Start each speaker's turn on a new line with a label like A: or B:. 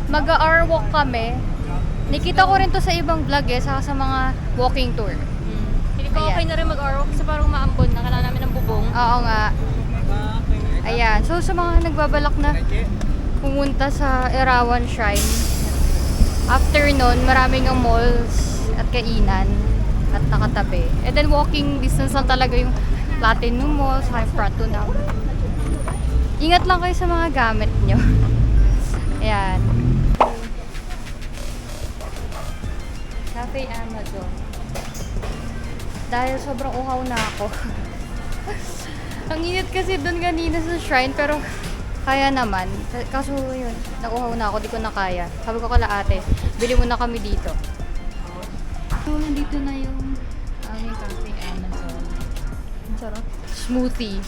A: Mag-hour walk kami. Nakita ko rin to sa ibang vlog saka sa mga walking tour.
B: Hindi ko okay na rin mag-hour walk kasi parang maambon na kailangan namin ng bubong.
A: Oo nga. Ayan. So, sa mga nagbabalak na pumunta sa Erawan Shrine, after nun, maraming ang malls at kainan at nakatabi. And then, walking distance lang talaga yung Platinum Mall, sa Prato na. Ingat lang kayo sa mga gamit nyo. Ayan. Cafe Amazon. Dahil sobrang uhaw na ako. Ang init kasi doon kanina sa shrine, pero kaya naman. Kaso yun, nauhaw na ako, di ko na kaya. Sabi ko kala ate, bili muna kami dito. So, nandito na yung aming Cafe Amazon. Ang sarap. Smoothie.